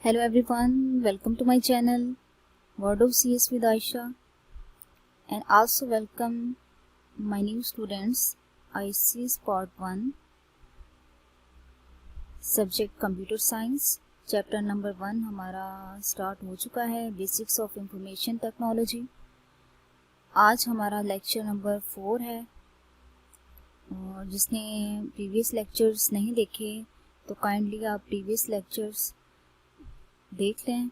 Hello everyone, welcome to my channel Word of CS with Aisha, and also welcome my new students ICS Part 1 Subject Computer Science Chapter number 1 हमारा start हो चुका है, basics of information technology. आज हमारा lecture number 4 है और जिसने previous lectures नहीं देखे तो काइंडली आप प्रीवियस लेक्चर्स देख लें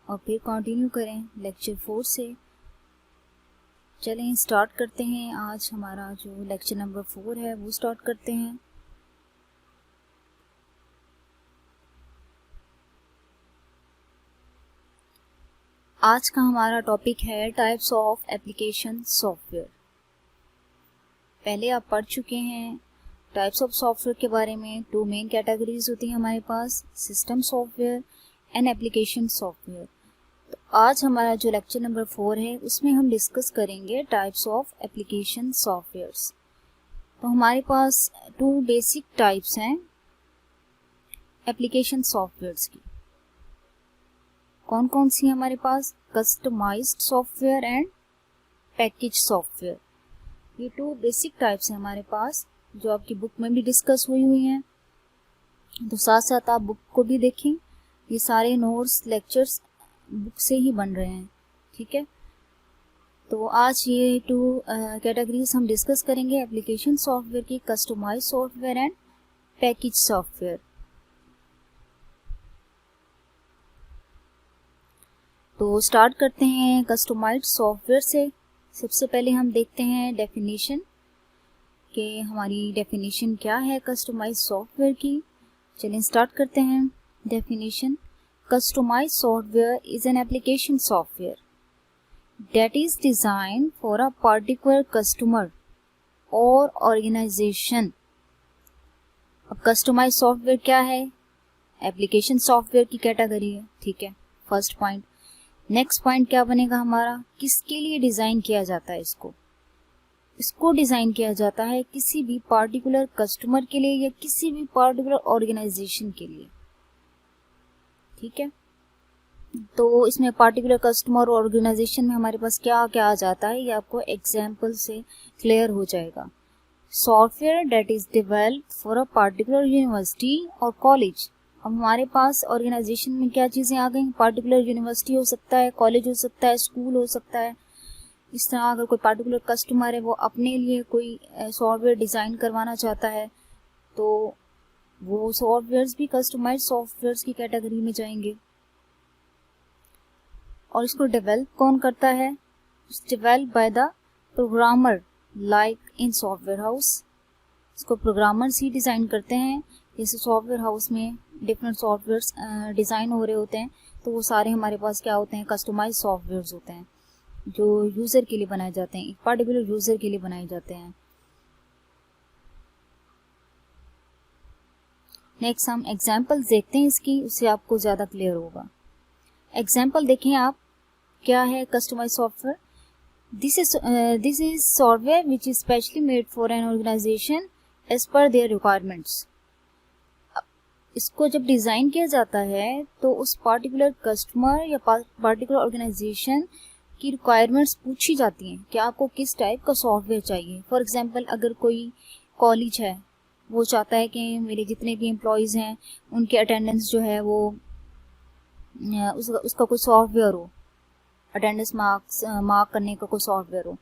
और फिर कंटिन्यू करें लेक्चर 4 से। चलें स्टार्ट करते हैं। आज हमारा जो लेक्चर नंबर 4 है वो स्टार्ट करते हैं। आज का हमारा टॉपिक है टाइप्स ऑफ एप्लीकेशन सॉफ्टवेयर। पहले आप पढ़ चुके हैं टाइप्स ऑफ सॉफ्टवेयर के बारे में। 2 मेन कैटेगरीज होती हैं हमारे पास, system software and application software. तो आज हमारा जो लेक्चर नंबर 4 है उसमें हम डिस्कस करेंगे टाइप्स ऑफ एप्लीकेशन सॉफ्टवेयर्स। तो हमारे पास 2 बेसिक टाइप्स हैं एप्लीकेशन सॉफ्टवेयर्स की। कौन कौन सी हमारे पास? Customized software and package software. ये 2 बेसिक टाइप्स हैं हमारे पास जो आपकी बुक में भी डिस्कस हुई हैं। तो साथ साथ आप बुक को भी देखें, ये सारे नोट्स लेक्चर्स बुक से ही बन रहे हैं, ठीक है। तो आज ये 2 कैटेगरीज हम डिस्कस करेंगे एप्लीकेशन सॉफ्टवेयर की, customized software and package software. तो स्टार्ट करते हैं कस्टमाइज्ड सॉफ्टवेयर से। सबसे पहले हम देखते हैं डेफिनेशन कि हमारी डेफिनेशन क्या है कस्टमाइज्ड सॉफ्टवेयर की। चलिए स्टार्ट करते हैं। Definition: customized software is an application software that is designed for a particular customer or organization। अब कस्टमाइज सॉफ्टवेयर क्या है? एप्लीकेशन सॉफ्टवेयर की कैटेगरी है, ठीक है, फर्स्ट पॉइंट। नेक्स्ट पॉइंट क्या बनेगा हमारा? किसके लिए डिज़ाइन किया जाता है इसको डिज़ाइन किया जाता है किसी भी पार्टिकुलर कस्टमर के लिए या किसी भी पार्टिकुलर ऑर्गेनाइजेशन के लिए, ठीक है। तो इसमें पार्टिकुलर कस्टमर ऑर्गेनाइजेशन में हमारे पास क्या क्या आ जाता है ये आपको एग्जाम्पल से क्लियर हो जाएगा। Software that is developed for a particular university और कॉलेज। अब हमारे पास ऑर्गेनाइजेशन में क्या चीज़ें आ गई? पार्टिकुलर यूनिवर्सिटी हो सकता है, कॉलेज हो सकता है, स्कूल हो सकता है। इस तरह अगर कोई पार्टिकुलर कस्टमर है वो अपने लिए कोई सॉफ्टवेयर डिज़ाइन करवाना चाहता है तो वो सॉफ्टवेयर्स भी कस्टमाइज्ड सॉफ्टवेयर्स की कैटेगरी में जाएंगे। और इसको डेवलप कौन करता है? Develop by the programmer like in software house. इसको प्रोग्रामर्स ही डिज़ाइन करते हैं। जैसे सॉफ्टवेयर हाउस में डिफरेंट सॉफ्टवेयर्स डिज़ाइन हो रहे होते हैं तो वो सारे हमारे पास क्या होते हैं? कस्टमाइज्ड सॉफ्टवेयर्स होते हैं जो यूज़र के लिए बनाए जाते हैं, एक पर्टिकुलर यूज़र के लिए बनाए जाते हैं। नेक्स्ट हम एग्जाम्पल्स देखते हैं इसकी, उससे आपको ज़्यादा क्लियर होगा। एग्जाम्पल देखें आप, क्या है customize software? This is software which is specially made for an organization as per their requirements. इसको जब डिज़ाइन किया जाता है तो उस पार्टिकुलर कस्टमर या पार्टिकुलर ऑर्गेनाइजेशन की रिक्वायरमेंट्स पूछी जाती हैं कि आपको किस टाइप का सॉफ्टवेयर चाहिए। फॉर एग्जांपल अगर कोई कॉलेज है वो चाहता है कि मेरे जितने भी एम्प्लॉयज़ हैं उनके अटेंडेंस जो है वो उसका कोई सॉफ्टवेयर हो, अटेंडेंस मार्क करने का कोई सॉफ्टवेयर हो,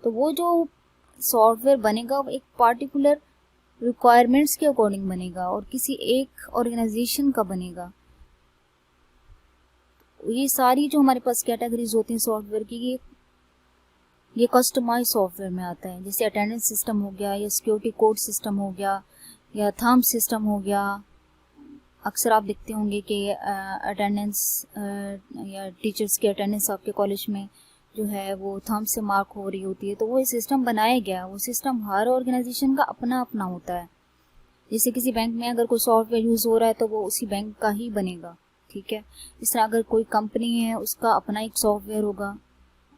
तो वो जो सॉफ्टवेयर बनेगा वो एक पार्टिकुलर रिक्वायरमेंट्स के अकॉर्डिंग बनेगा और किसी एक ऑर्गेनाइजेशन का बनेगा। ये सारी जो हमारे पास कैटेगरीज होती हैं सॉफ्टवेयर की ये कस्टमाइज सॉफ्टवेयर में आता है। जैसे अटेंडेंस सिस्टम हो गया या सिक्योरिटी कोड सिस्टम हो गया या थंब सिस्टम हो गया। अक्सर आप देखते होंगे कि अटेंडेंस या टीचर्स की अटेंडेंस आपके कॉलेज में जो है वो थंब से मार्क हो रही होती है, तो वो सिस्टम बनाया गया। वो सिस्टम हर ऑर्गेनाइजेशन का अपना अपना होता है। जैसे किसी बैंक में अगर कोई सॉफ्टवेयर यूज़ हो रहा है तो वो उसी बैंक का ही बनेगा, ठीक है। इस तरह अगर कोई कंपनी है उसका अपना एक सॉफ्टवेयर होगा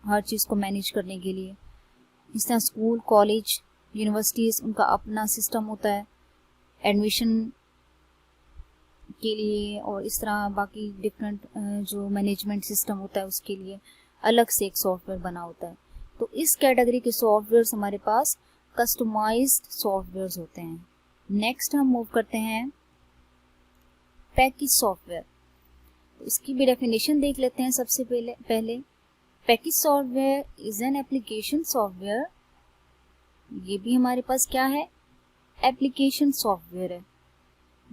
हर चीज़ को मैनेज करने के लिए। इस तरह स्कूल, कॉलेज, यूनिवर्सिटीज़ उनका अपना सिस्टम होता है एडमिशन के लिए, और इस तरह बाकी डिफरेंट जो मैनेजमेंट सिस्टम होता है उसके लिए अलग से एक सॉफ्टवेयर बना होता है। तो इस कैटेगरी के सॉफ्टवेयर्स हमारे पास कस्टमाइज्ड सॉफ्टवेयर्स होते हैं। नेक्स्ट हम मूव करते हैं पैकेज सॉफ्टवेयर। तो इसकी भी डेफिनेशन देख लेते हैं सबसे पहले package software is an application software. ये भी हमारे पास क्या है, एप्लीकेशन सॉफ्टवेयर है,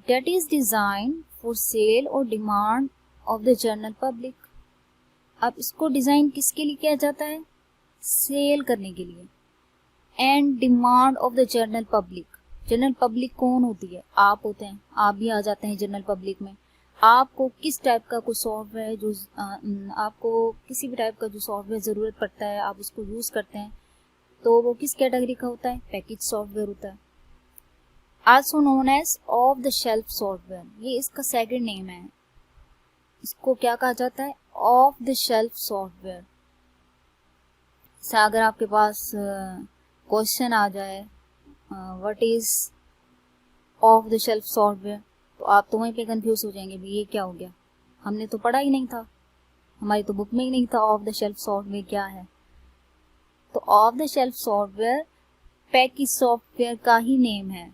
that is design for sale और demand of the general public. अब इसको डिजाइन किसके लिए किया जाता है, सेल करने के लिए, and demand of the general public. General public कौन होती है, आप होते हैं, आप भी आ जाते हैं जनरल पब्लिक में। आपको किस टाइप का कोई सॉफ्टवेयर जो आपको किसी भी टाइप का जो सॉफ्टवेयर ज़रूरत पड़ता है आप उसको यूज़ करते हैं, तो वो किस कैटेगरी का होता है, पैकेज सॉफ्टवेयर होता है। Also known as off the shelf software, ये इसका सेकंड नेम है। इसको क्या कहा जाता है, ऑफ द शेल्फ सॉफ्टवेयर। अगर आपके पास क्वेश्चन आ जाए what is of the shelf software, तो आप तो वहीं पे कंफ्यूज हो जाएंगे, भाई ये क्या हो गया, हमने तो पढ़ा ही नहीं था, हमारी तो बुक में ही नहीं था ऑफ द शेल्फ सॉफ्टवेयर क्या है। तो of the shelf software package software का ही नेम है,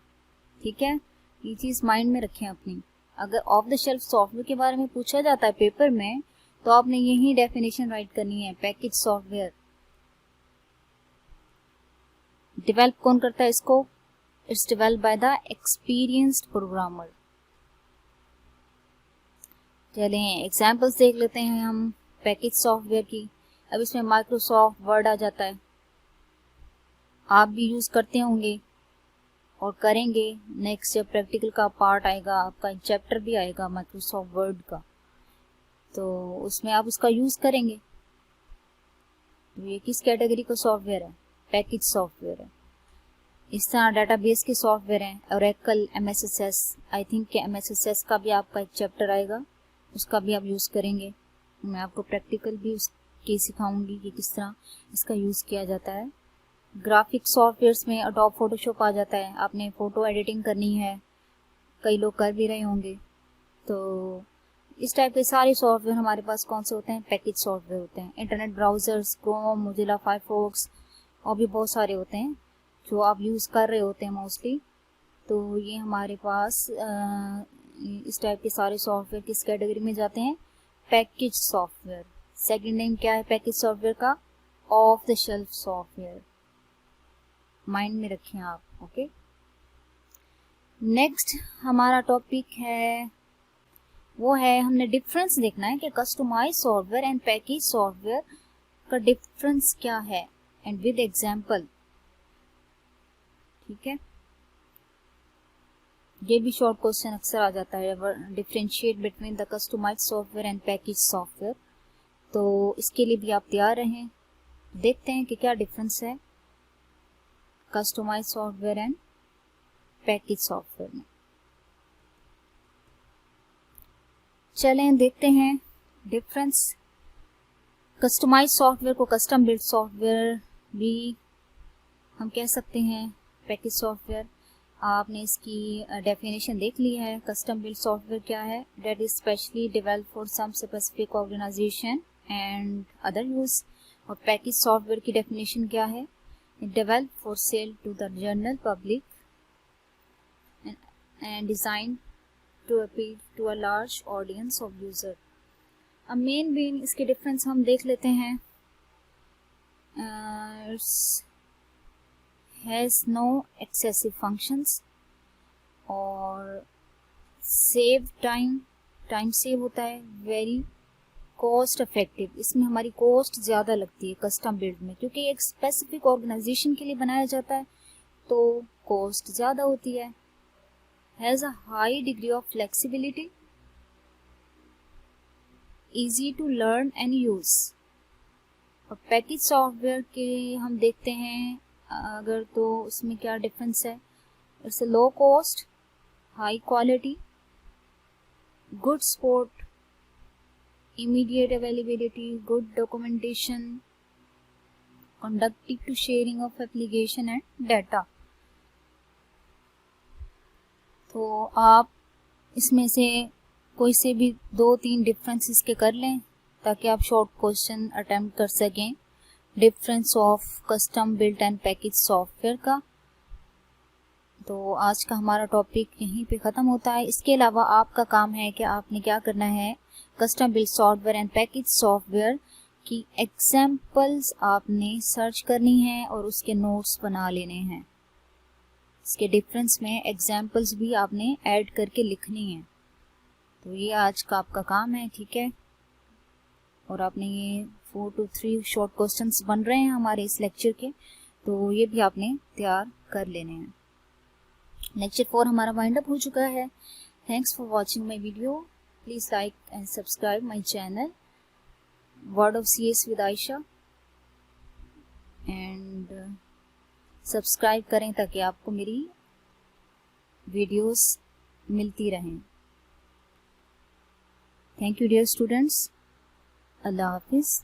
ठीक है, ये चीज़ माइंड में रखें अपनी। अगर ऑफ द शेल्फ सॉफ्टवेयर के बारे में पूछा जाता है पेपर में तो आपने यही डेफिनेशन राइट करनी है, पैकेज सॉफ्टवेयर। डेवलप कौन करता है इसको, it's develop by the experienced programmer. चलें एग्जाम्पल्स देख लेते हैं हम पैकेज सॉफ्टवेयर की। अब इसमें माइक्रोसॉफ्ट वर्ड आ जाता है, आप भी यूज़ करते होंगे और करेंगे। नेक्स्ट जब प्रैक्टिकल का पार्ट आएगा, आपका एक चैप्टर भी आएगा माइक्रोसॉफ्ट वर्ड का, तो उसमें आप उसका यूज़ करेंगे। तो ये किस कैटेगरी का सॉफ्टवेयर है, पैकेज सॉफ्टवेयर है। इस तरह डाटाबेस के सॉफ्टवेयर हैं, ओरेकल, MSSS, आई थिंक कि MSSS का भी आपका एक चैप्टर आएगा, उसका भी आप यूज़ करेंगे। मैं आपको प्रैक्टिकल भी उसकी सिखाऊंगी कि किस तरह इसका यूज़ किया जाता है। ग्राफिक सॉफ्टवेयर्स में अडोब फोटोशॉप आ जाता है, आपने फ़ोटो एडिटिंग करनी है, कई लोग कर भी रहे होंगे। तो इस टाइप के सारे सॉफ्टवेयर हमारे पास कौन से होते हैं, पैकेज सॉफ्टवेयर होते हैं। Internet browsers, Chrome, Mozilla Firefox और भी बहुत सारे होते हैं जो आप यूज़ कर रहे होते हैं मोस्टली। तो ये हमारे पास इस टाइप के सारे सॉफ्टवेयर किस कैटेगरी में जाते हैं, पैकेज सॉफ्टवेयर। सेकंड नेम क्या है पैकेज सॉफ्टवेयर का, of the shelf software, mind में रखें आप, ओके। नेक्स्ट हमारा टॉपिक है वो है, हमने डिफरेंस देखना है कि customize software and package software का डिफरेंस क्या है, एंड विद एग्जांपल, ठीक है। ये भी शॉर्ट क्वेश्चन अक्सर आ जाता है, differentiate between the customise software and package software. तो इसके लिए भी आप तैयार रहें। देखते हैं कि क्या डिफरेंस है customize software and package software में। चलें देखते हैं डिफरेंस। कस्टमाइज सॉफ्टवेयर को कस्टम बिल्ड सॉफ्टवेयर भी हम कह सकते हैं, पैकेज सॉफ्टवेयर। आपने इसकी डेफिनेशन देख ली है। कस्टम बिल्ड सॉफ्टवेयर क्या है, that is specially developed for some specific organisation and other use. और पैकेज सॉफ्टवेयर की डेफिनेशन क्या है, develop for sale to the general public and design to appeal to a large audience of user. अब main इसके difference हम देख लेते हैं। हैज़ नो एक्सेसिव फंक्शंस और सेव टाइम सेव होता है, वेरी कॉस्ट इफेक्टिव, इसमें हमारी कॉस्ट ज़्यादा लगती है कस्टम बिल्ड में, क्योंकि एक स्पेसिफिक ऑर्गेनाइजेशन के लिए बनाया जाता है तो कॉस्ट ज़्यादा होती है। Has a high degree of flexibility, easy to learn and use. और पैकेज सॉफ्टवेयर के हम देखते हैं अगर, तो उसमें क्या डिफरेंस है, it's a low cost, high quality, good support, immediate availability, good documentation, conducive to sharing of application and data। तो आप इसमें से कोई से भी 2-3 डिफरेंस इसके कर लें ताकि आप शॉर्ट क्वेश्चन अटेम्प्ट कर सकें difference of custom built and package software का। तो आज का हमारा टॉपिक यहीं पे ख़त्म होता है। इसके अलावा आपका काम है कि आपने क्या करना है, custom built software and package software की एग्जाम्पल्स आपने सर्च करनी है और उसके नोट्स बना लेने हैं। इसके डिफरेंस में एग्जाम्पल्स भी आपने ऐड करके लिखनी है। तो ये आज का आपका काम है, ठीक है। और आपने ये 4 to 3 शॉर्ट क्वेश्चंस बन रहे हैं हमारे इस लेक्चर के, तो ये भी आपने तैयार कर लेने हैं। लेक्चर 4 हमारा वाइंड अप हो चुका है। Thanks for watching my video. Please like and subscribe my channel word of CS with Ayesha, and subscribe करें ताकि आपको मेरी वीडियोस मिलती रहें। Thank you dear students. अल्लाह हाफिज़।